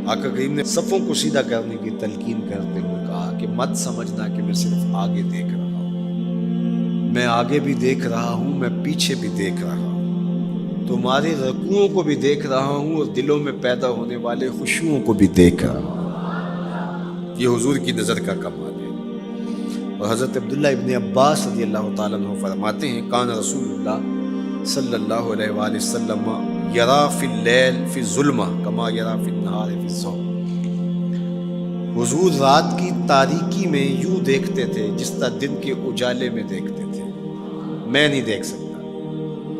آقا کریم نے صفوں کو سیدھا کرنے کی تلقین کرتے ہوئے کہا کہ مت سمجھنا کہ میں صرف آگے دیکھ رہا ہوں، میں آگے بھی دیکھ رہا ہوں، میں پیچھے بھی دیکھ رہا ہوں، تمہارے رکوعوں کو بھی دیکھ رہا ہوں اور دلوں میں پیدا ہونے والے خشوعوں کو بھی دیکھ رہا ہوں۔ یہ حضور کی نظر کا کمال ہے۔ اور حضرت عبداللہ ابن عباس رضی اللہ تعالیٰ عنہ فرماتے ہیں کان رسول اللہ صلی اللہ علیہ وآلہ وسلم یرا فی اللیل فی الظلمہ کما یرا فی النہار فی الضوء۔ حضور رات کی تاریکی میں یوں دیکھتے تھے جس طرح دن کے اجالے میں دیکھتے تھے۔ میں نہیں دیکھ سکتا،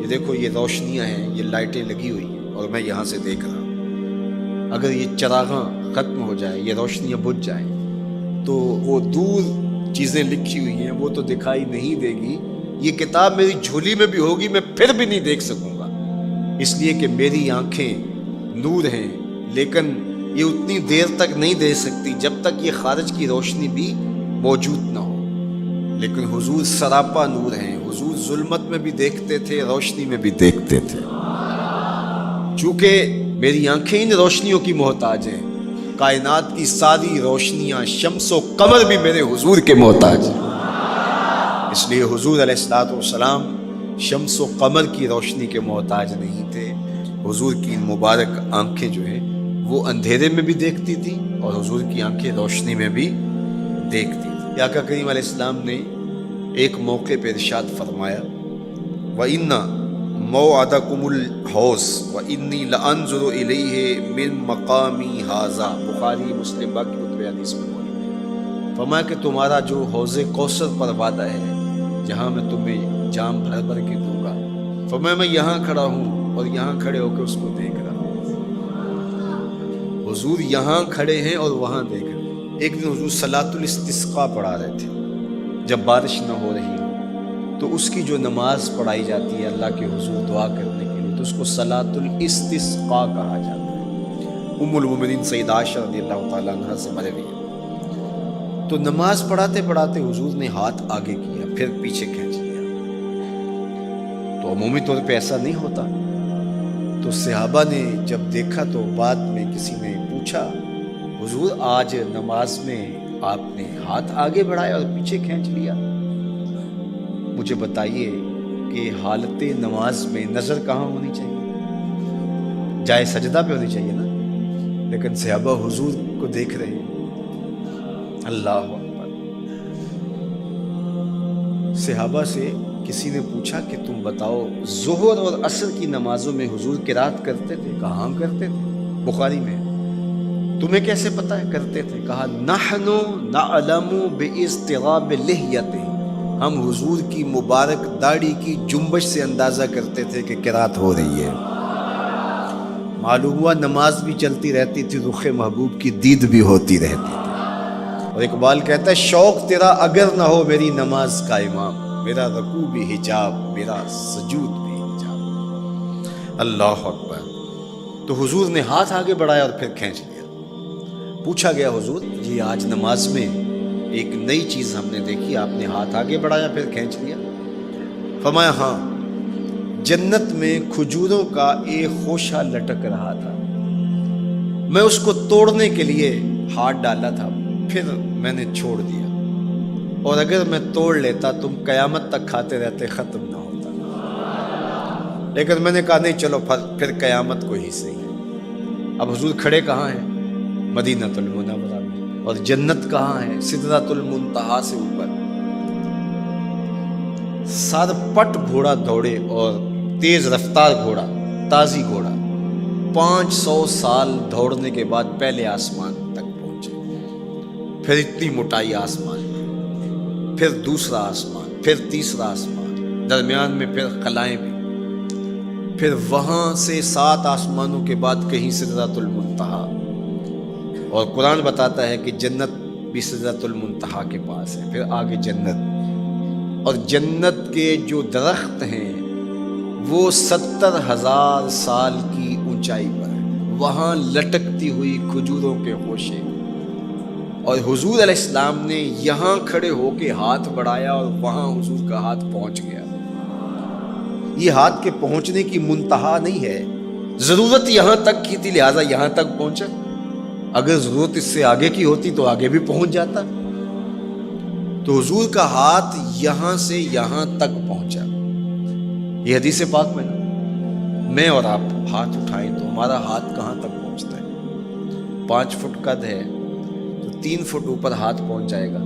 یہ دیکھو یہ روشنیاں ہیں، یہ لائٹیں لگی ہوئی ہیں اور میں یہاں سے دیکھ رہا ہوں، اگر یہ چراغاں ختم ہو جائے، یہ روشنیاں بجھ جائیں تو وہ دور چیزیں لکھی ہوئی ہیں وہ تو دکھائی نہیں دے گی، یہ کتاب میری جھولی میں بھی ہوگی میں پھر بھی نہیں دیکھ سکوں گا، اس لیے کہ میری آنکھیں نور ہیں، لیکن یہ اتنی دیر تک نہیں دے سکتی جب تک یہ خارج کی روشنی بھی موجود نہ ہو۔ لیکن حضور سراپا نور ہیں، حضور ظلمت میں بھی دیکھتے تھے، روشنی میں بھی دیکھتے تھے۔ چونکہ میری آنکھیں ان روشنیوں کی محتاج ہیں، کائنات کی ساری روشنیاں شمس و قمر بھی میرے حضور کے محتاج ہیں، اس لیے حضور علیہ الصلوۃ والسلام شمس و قمر کی روشنی کے محتاج نہیں تھے۔ حضور کی مبارک آنکھیں جو ہیں وہ اندھیرے میں بھی دیکھتی تھی اور حضور کی آنکھیں روشنی میں بھی دیکھتی تھی۔ آقا کریم علیہ السلام نے ایک موقع پہ ارشاد فرمایا وَإِنَّ مَوْعَدَكُمُ الْحَوْض وَإِنِّي لَأَنظُرُ إِلَيْهِ مِن مَقَامِي هَٰذَا، بخاری مسلم باقی کتب حدیث میں موجود۔ فرمایا کہ تمہارا جو حوض کوثر پر وعدہ ہے جہاں میں تمہیں جام بھر بھر کے دوں گا، فرمایا میں یہاں کھڑا ہوں اور یہاں کھڑے ہو کے اس کو دیکھ رہا ہوں۔ حضور یہاں کھڑے ہیں اور وہاں دیکھ رہے ہیں۔ ایک دن حضور صلاۃ الاستسقاء پڑھا رہے تھے، جب بارش نہ ہو رہی ہو تو اس کی جو نماز پڑھائی جاتی ہے اللہ کے حضور دعا کرنے کے لیے تو اس کو صلاۃ الاستسقاء کہا جاتا ہے۔ ام المومنین سیدہ عائشہ رضی اللہ تعالیٰ عنہ سے مروی ہے۔ تو نماز پڑھاتے پڑھاتے حضور نے ہاتھ آگے کیا پھر پیچھے کھینچ لیا، تو عمومی طور پہ ایسا نہیں ہوتا۔ تو صحابہ نے جب دیکھا تو بعد میں کسی نے پوچھا حضور آج نماز میں آپ نے ہاتھ آگے بڑھایا اور پیچھے کھینچ لیا، مجھے بتائیے کہ حالت نماز میں نظر کہاں ہونی چاہیے؟ جائے سجدہ پہ ہونی چاہیے نا، لیکن صحابہ حضور کو دیکھ رہے ہیں۔ اللہ اکبر۔ صحابہ سے کسی نے پوچھا کہ تم بتاؤ ظہر اور عصر کی نمازوں میں حضور قرات کرتے تھے؟ کہاں کرتے تھے؟ بخاری میں۔ تمہیں کیسے پتہ ہے کرتے تھے؟ کہا نحن نعلم باضطراب لحیتہ، ہم حضور کی مبارک داڑھی کی جنبش سے اندازہ کرتے تھے کہ قرات ہو رہی ہے۔ معلوم ہوا نماز بھی چلتی رہتی تھی، رخ محبوب کی دید بھی ہوتی رہتی تھی۔ اور اقبال کہتا ہے شوق تیرا اگر نہ ہو میری نماز کا امام، میرا رکوع بھی حجاب میرا سجود بھی حجاب۔ اللہ اکبر۔ تو حضور نے ہاتھ آگے بڑھایا اور پھر کھینچ لیا۔ پوچھا گیا حضور یہ آج نماز میں ایک نئی چیز ہم نے دیکھی، آپ نے ہاتھ آگے بڑھایا پھر کھینچ لیا؟ فرمایا ہاں، جنت میں کھجوروں کا ایک خوشہ لٹک رہا تھا، میں اس کو توڑنے کے لیے ہاتھ ڈالا تھا پھر میں نے چھوڑ دیا، اور اگر میں توڑ لیتا تم قیامت تک کھاتے رہتے ختم نہ ہوتا، لیکن میں نے کہا نہیں چلو پھر قیامت کو ہی صحیح۔ اب حضور کھڑے کہاں ہیں؟ مدینہ المنورہ میں، اور جنت کہاں ہے؟ سدرۃ المنتہا سے اوپر۔ سرپٹ گھوڑا دوڑے اور تیز رفتار گھوڑا، تازی گھوڑا، 500 سال دوڑنے کے بعد پہلے آسمان تک پہنچے، پھر اتنی موٹائی آسمان میں، پھر دوسرا آسمان، پھر تیسرا آسمان، درمیان میں پھر خلائیں بھی، پھر وہاں سے 7 آسمانوں کے بعد کہیں سدرۃ المنتہا، اور قرآن بتاتا ہے کہ جنت بھی سدرۃ المنتہا کے پاس ہے، پھر آگے جنت، اور جنت کے جو درخت ہیں وہ 70,000 سال کی اونچائی پر ہے، وہاں لٹکتی ہوئی کھجوروں کے خوشے، اور حضور علیہ السلام نے یہاں کھڑے ہو کے ہاتھ بڑھایا اور وہاں حضور کا ہاتھ پہنچ گیا۔ یہ ہاتھ کے پہنچنے کی منتہا نہیں ہے، ضرورت یہاں تک کی تھی لہٰذا یہاں تک پہنچا، اگر ضرورت اس سے آگے کی ہوتی تو آگے بھی پہنچ جاتا. تو حضور کا ہاتھ یہاں سے یہاں تک پہنچا. یہ حدیث پاک میں میں اور آپ ہاتھ اٹھائیں تو ہمارا ہاتھ کہاں تک پہنچتا ہے؟ 5 فٹ قد ہے تو 3 فٹ اوپر ہاتھ پہنچ جائے گا،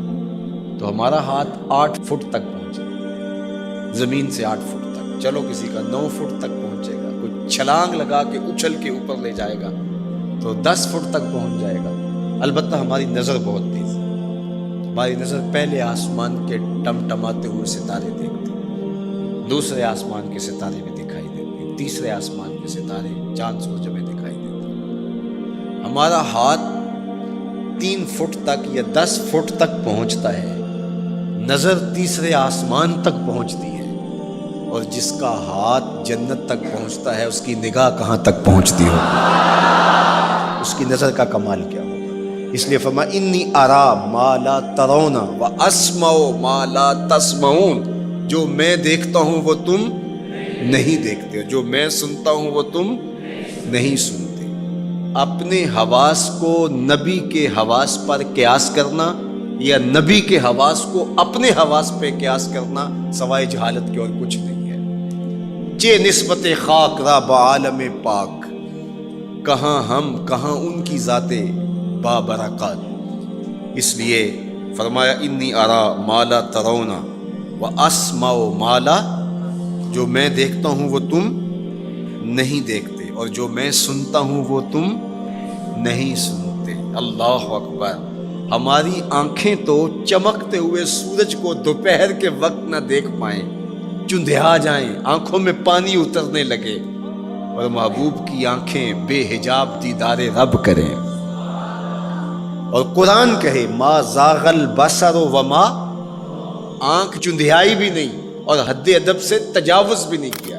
تو ہمارا ہاتھ 8 فٹ تک پہنچے گا، زمین سے 8 فٹ تک. چلو کسی کا 9 فٹ تک پہنچے گا، کوئی چھلانگ لگا کے اچھل کے اوپر لے جائے گا تو 10 فٹ تک پہنچ جائے گا. البتہ ہماری نظر بہت تیز ہے. ہماری نظر پہلے آسمان کے ٹمٹماتے ہوئے ستارے دیکھتی، دوسرے آسمان کے ستارے بھی دکھائی دیتے، تیسرے آسمان کے ستارے چاند سورج میں دکھائی دیتے. ہمارا ہاتھ 3 فٹ تک یا 10 فٹ تک پہنچتا ہے، نظر تیسرے آسمان تک پہنچتی ہے. اور جس کا ہاتھ جنت تک پہنچتا ہے اس کی نگاہ کہاں تک پہنچتی ہوگی، اس کی نظر کا کمال کیا ہوگا. اس لیے فرمایا انی ارا ما لا ترون واسمع ما لا تسمعون. جو میں دیکھتا ہوں وہ تم نہیں دیکھتے، جو میں سنتا ہوں وہ تم نہیں سنتے. اپنے حواس کو نبی کے حواس پر قیاس کرنا یا نبی کے حواس کو اپنے حواس پہ قیاس کرنا سوائے جہالت کے اور کچھ نہیں ہے. چے نسبت خاک را بعالم پاک، کہاں ہم کہاں ان کی ذاتیں بابرکات. اس لیے فرمایا انی ارا ما لا ترون واسمع ما لا، جو میں دیکھتا ہوں وہ تم نہیں دیکھتے اور جو میں سنتا ہوں وہ تم نہیں سنتے. اللہ اکبر. ہماری آنکھیں تو چمکتے ہوئے سورج کو دوپہر کے وقت نہ دیکھ پائیں، چندھیا جائیں، آنکھوں میں پانی اترنے لگے، اور محبوب کی آنکھیں بے حجاب دیدار رب کریں. اور قرآن کہے ما زاغ البصر وما، آنکھ چندھیائی بھی نہیں اور حد ادب سے تجاوز بھی نہیں کیا.